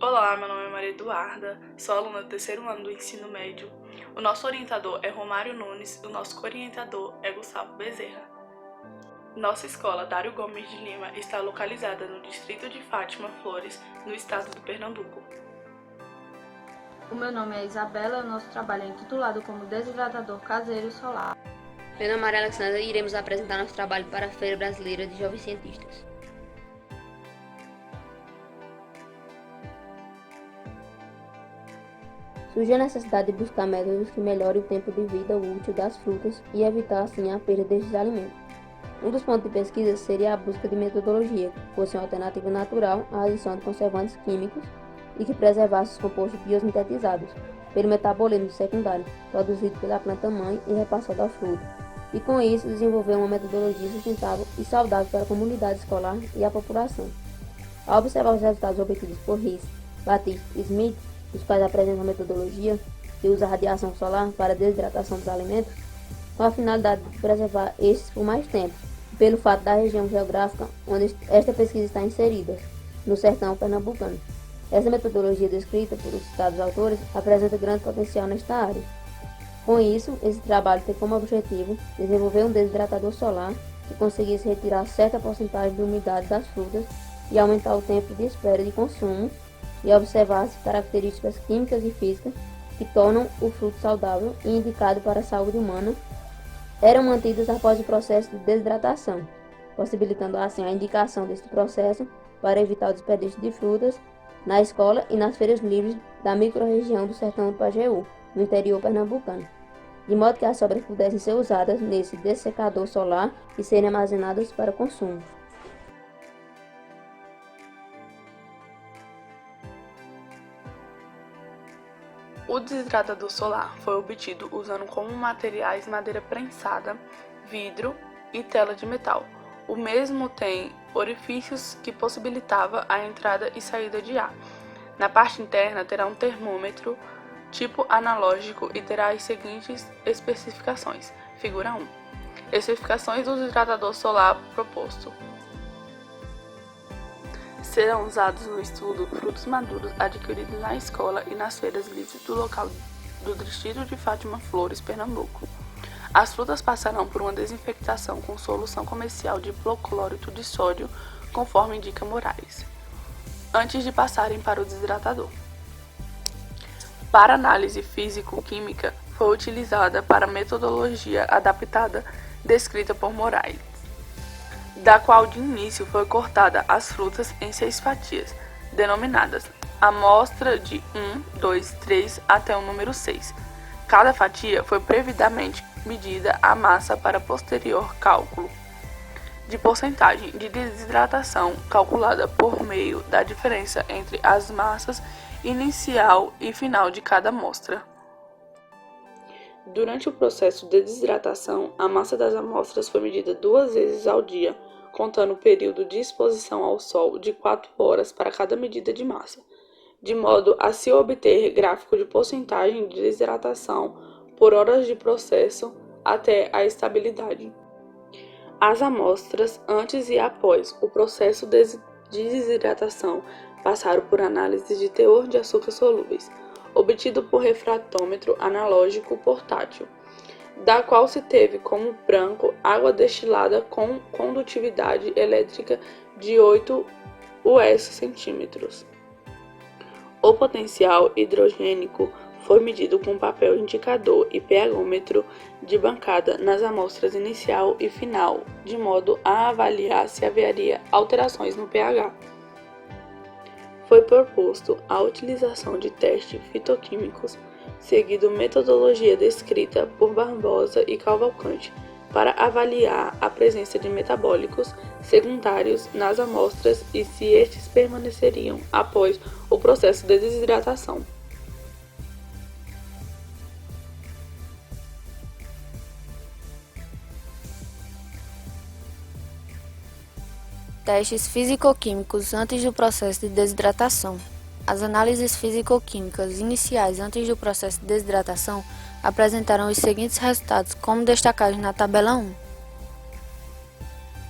Olá, meu nome é Maria Eduarda, sou aluna do terceiro ano do ensino médio. O nosso orientador é Romário Nunes e o nosso co-orientador é Gustavo Bezerra. Nossa escola Dário Gomes de Lima está localizada no distrito de Fátima Flores, no estado do Pernambuco. O meu nome é Isabela e o nosso trabalho é intitulado como desidratador caseiro solar. Meu nome é Maria Alexandra e iremos apresentar nosso trabalho para a Feira Brasileira de Jovens Cientistas. Surgiu a necessidade de buscar métodos que melhorem o tempo de vida útil das frutas e evitar assim a perda destes alimentos. Um dos pontos de pesquisa seria a busca de metodologia que fosse uma alternativa natural à adição de conservantes químicos e que preservasse os compostos biosintetizados pelo metabolismo secundário, produzido pela planta-mãe e repassado à fruta. E com isso desenvolver uma metodologia sustentável e saudável para a comunidade escolar e a população. Ao observar os resultados obtidos por Rice, Batiste e Smith, os quais apresentam a metodologia que usa a radiação solar para a desidratação dos alimentos, com a finalidade de preservar estes por mais tempo, pelo fato da região geográfica onde esta pesquisa está inserida, no sertão pernambucano. Essa metodologia descrita por os citados autores apresenta grande potencial nesta área. Com isso, esse trabalho tem como objetivo desenvolver um desidratador solar que conseguisse retirar certa porcentagem de umidade das frutas e aumentar o tempo de espera de consumo e observar-se características químicas e físicas que tornam o fruto saudável e indicado para a saúde humana eram mantidas após o processo de desidratação, possibilitando assim a indicação deste processo para evitar o desperdício de frutas na escola e nas feiras livres da microrregião do Sertão do Pajeú, no interior pernambucano, de modo que as sobras pudessem ser usadas nesse dessecador solar e serem armazenadas para consumo. O desidratador solar foi obtido usando como materiais madeira prensada, vidro e tela de metal. O mesmo tem orifícios que possibilitava a entrada e saída de ar. Na parte interna terá um termômetro tipo analógico e terá as seguintes especificações. Figura 1. Especificações do desidratador solar proposto. Serão usados no estudo frutos maduros adquiridos na escola e nas feiras livres do local do distrito de Fátima Flores, Pernambuco. As frutas passarão por uma desinfectação com solução comercial de hipoclorito de sódio, conforme indica Moraes, antes de passarem para o desidratador. Para análise físico-química, foi utilizada para a metodologia adaptada descrita por Moraes, da qual de início foi cortada as frutas em 6 fatias, denominadas amostra de 1, 2, 3 até o número 6. Cada fatia foi previamente medida a massa para posterior cálculo de porcentagem de desidratação calculada por meio da diferença entre as massas inicial e final de cada amostra. Durante o processo de desidratação, a massa das amostras foi medida 2 vezes ao dia, contando o período de exposição ao sol de 4 horas para cada medida de massa, de modo a se obter gráfico de porcentagem de desidratação por horas de processo até a estabilidade. As amostras antes e após o processo de desidratação passaram por análise de teor de açúcares solúveis, obtido por refratômetro analógico portátil, da qual se teve como branco água destilada com condutividade elétrica de 8 US-centímetros. O potencial hidrogênico foi medido com papel indicador e pHômetro de bancada nas amostras inicial e final, de modo a avaliar se haveria alterações no pH. Foi proposto a utilização de testes fitoquímicos, seguindo metodologia descrita por Barbosa e Cavalcante, para avaliar a presença de metabólicos secundários nas amostras e se estes permaneceriam após o processo de desidratação. Testes físico-químicos antes do processo de desidratação. As análises físico-químicas iniciais antes do processo de desidratação apresentaram os seguintes resultados, como destacados na tabela 1.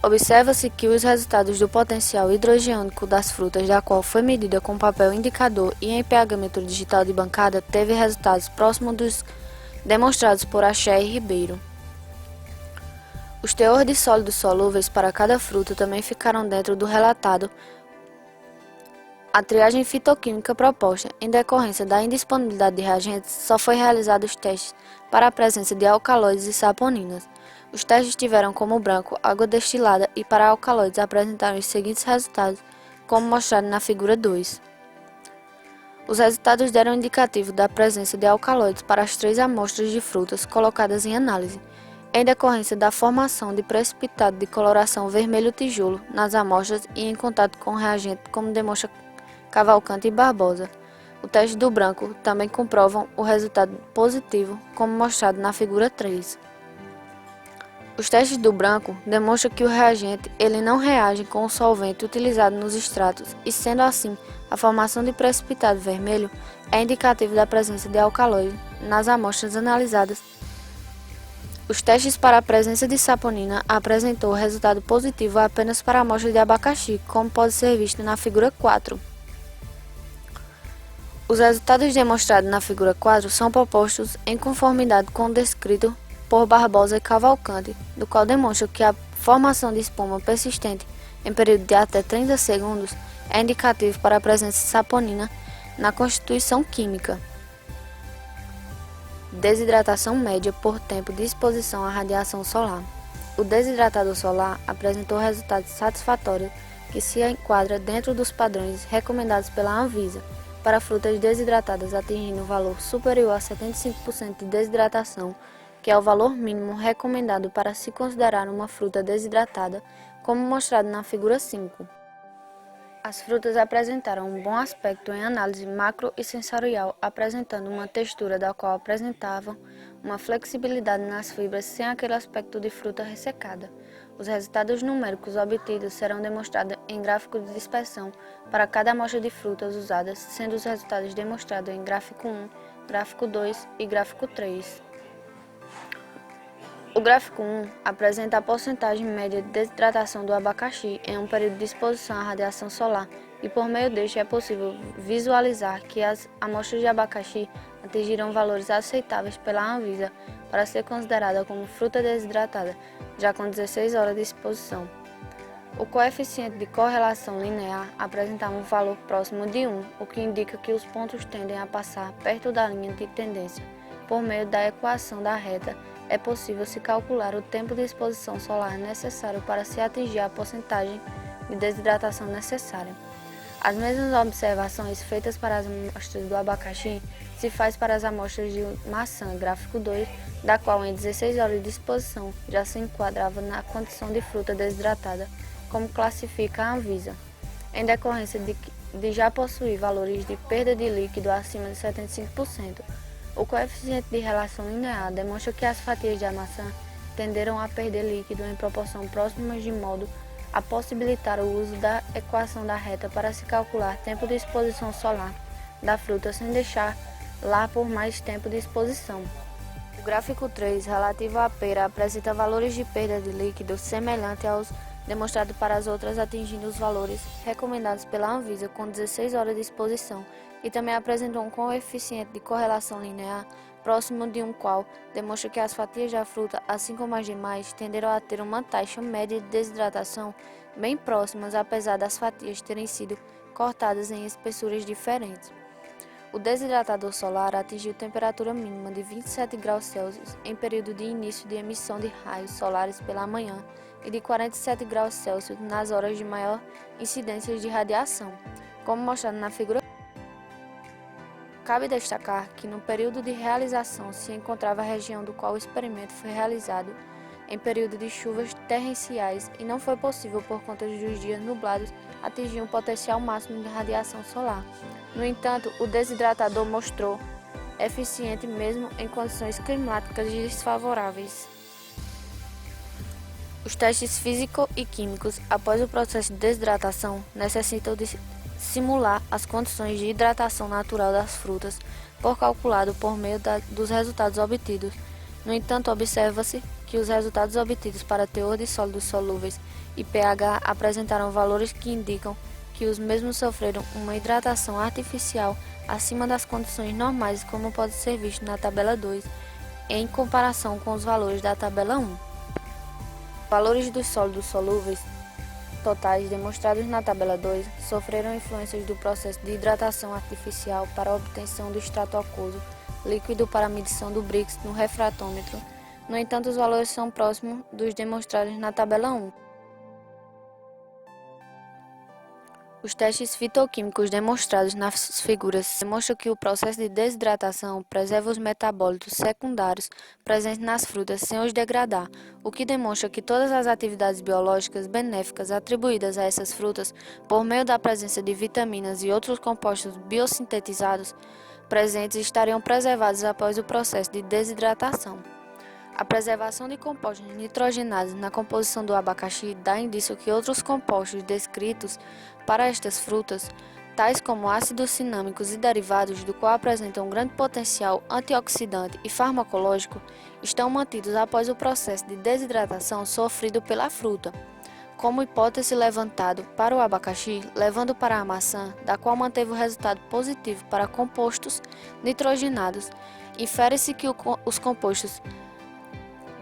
Observa-se que os resultados do potencial hidrogênico das frutas, da qual foi medida com papel indicador e em pH metro digital de bancada, teve resultados próximos dos demonstrados por Axé e Ribeiro. Os teores de sólidos solúveis para cada fruta também ficaram dentro do relatado. A triagem fitoquímica proposta, em decorrência da indisponibilidade de reagentes, só foi realizado os testes para a presença de alcaloides e saponinas. Os testes tiveram como branco água destilada e para alcaloides apresentaram os seguintes resultados, como mostrado na figura 2. Os resultados deram indicativo da presença de alcaloides para as 3 amostras de frutas colocadas em análise, em decorrência da formação de precipitado de coloração vermelho tijolo nas amostras e em contato com o reagente, como demonstra Cavalcante e Barbosa. O teste do branco também comprovam o resultado positivo, como mostrado na figura 3. Os testes do branco demonstram que o reagente ele não reage com o solvente utilizado nos extratos e, sendo assim, a formação de precipitado vermelho é indicativo da presença de alcaloide nas amostras analisadas. Os testes para a presença de saponina apresentou resultado positivo apenas para a amostra de abacaxi, como pode ser visto na figura 4. Os resultados demonstrados na figura 4 são propostos em conformidade com o descrito por Barbosa e Cavalcante, do qual demonstra que a formação de espuma persistente em período de até 30 segundos é indicativo para a presença de saponina na constituição química. Desidratação média por tempo de exposição à radiação solar. O desidratador solar apresentou resultados satisfatórios que se enquadra dentro dos padrões recomendados pela Anvisa para frutas desidratadas atingindo um valor superior a 75% de desidratação, que é o valor mínimo recomendado para se considerar uma fruta desidratada, como mostrado na figura 5. As frutas apresentaram um bom aspecto em análise macro e sensorial, apresentando uma textura da qual apresentavam uma flexibilidade nas fibras sem aquele aspecto de fruta ressecada. Os resultados numéricos obtidos serão demonstrados em gráfico de dispersão para cada amostra de frutas usadas, sendo os resultados demonstrados em gráfico 1, gráfico 2 e gráfico 3. O gráfico 1 apresenta a porcentagem média de desidratação do abacaxi em um período de exposição à radiação solar e por meio deste é possível visualizar que as amostras de abacaxi atingiram valores aceitáveis pela Anvisa para ser considerada como fruta desidratada, já com 16 horas de exposição. O coeficiente de correlação linear apresentava um valor próximo de 1, o que indica que os pontos tendem a passar perto da linha de tendência. Por meio da equação da reta, é possível se calcular o tempo de exposição solar necessário para se atingir a porcentagem de desidratação necessária. As mesmas observações feitas para as amostras do abacaxi se faz para as amostras de maçã, gráfico 2, da qual em 16 horas de exposição já se enquadrava na condição de fruta desidratada, como classifica a Anvisa, em decorrência de já possuir valores de perda de líquido acima de 75%. O coeficiente de relação linear demonstra que as fatias de maçã tenderam a perder líquido em proporção próximas de modo a possibilitar o uso da equação da reta para se calcular tempo de exposição solar da fruta sem deixar lá por mais tempo de exposição. O gráfico 3, relativo à pera, apresenta valores de perda de líquido semelhantes aos demonstrados para as outras, atingindo os valores recomendados pela Anvisa com 16 horas de exposição, e também apresentou um coeficiente de correlação linear próximo de um qual demonstra que as fatias da fruta, assim como as demais, tenderam a ter uma taxa média de desidratação bem próximas, apesar das fatias terem sido cortadas em espessuras diferentes. O desidratador solar atingiu temperatura mínima de 27 graus Celsius em período de início de emissão de raios solares pela manhã e de 47 graus Celsius nas horas de maior incidência de radiação, como mostrado na figura. Cabe destacar que no período de realização se encontrava a região do qual o experimento foi realizado em período de chuvas torrenciais e não foi possível, por conta dos dias nublados, atingir um potencial máximo de radiação solar. No entanto, o desidratador mostrou eficiente mesmo em condições climáticas desfavoráveis. Os testes físico e químicos após o processo de desidratação necessitam de simular as condições de hidratação natural das frutas, calculado por meio dos resultados obtidos. No entanto, observa-se que os resultados obtidos para teor de sólidos solúveis e pH apresentaram valores que indicam que os mesmos sofreram uma hidratação artificial acima das condições normais, como pode ser visto na tabela 2, em comparação com os valores da tabela 1. Valores dos sólidos solúveis totais demonstrados na tabela 2 sofreram influências do processo de hidratação artificial para a obtenção do extrato aquoso líquido para a medição do Brix no refratômetro. No entanto, os valores são próximos dos demonstrados na tabela 1. Os testes fitoquímicos demonstrados nas figuras demonstram que o processo de desidratação preserva os metabólitos secundários presentes nas frutas sem os degradar, o que demonstra que todas as atividades biológicas benéficas atribuídas a essas frutas por meio da presença de vitaminas e outros compostos biossintetizados presentes estariam preservados após o processo de desidratação. A preservação de compostos nitrogenados na composição do abacaxi dá indício que outros compostos descritos para estas frutas, tais como ácidos cinâmicos e derivados, do qual apresentam um grande potencial antioxidante e farmacológico, estão mantidos após o processo de desidratação sofrido pela fruta. Como hipótese levantado para o abacaxi, levando para a maçã, da qual manteve o resultado positivo para compostos nitrogenados, infere-se que os compostos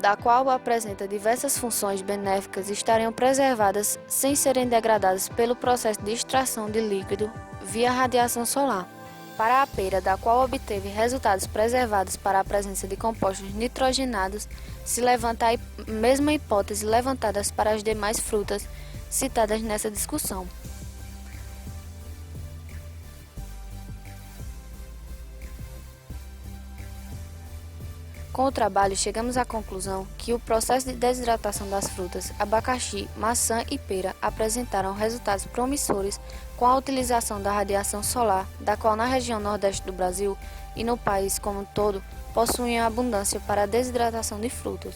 da qual apresenta diversas funções benéficas estariam preservadas sem serem degradadas pelo processo de extração de líquido via radiação solar. Para a pera, da qual obteve resultados preservados para a presença de compostos nitrogenados, se levanta a mesma hipótese levantada para as demais frutas citadas nessa discussão. Com o trabalho, chegamos à conclusão que o processo de desidratação das frutas, abacaxi, maçã e pera apresentaram resultados promissores com a utilização da radiação solar, da qual na região nordeste do Brasil e no país como um todo possuem abundância para a desidratação de frutas.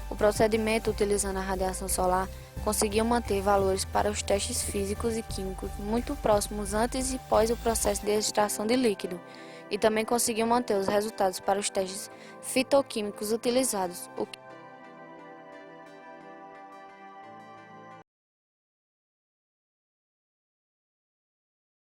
O procedimento utilizando a radiação solar conseguiu manter valores para os testes físicos e químicos muito próximos antes e pós o processo de extração de líquido, e também conseguiu manter os resultados para os testes fitoquímicos utilizados, o que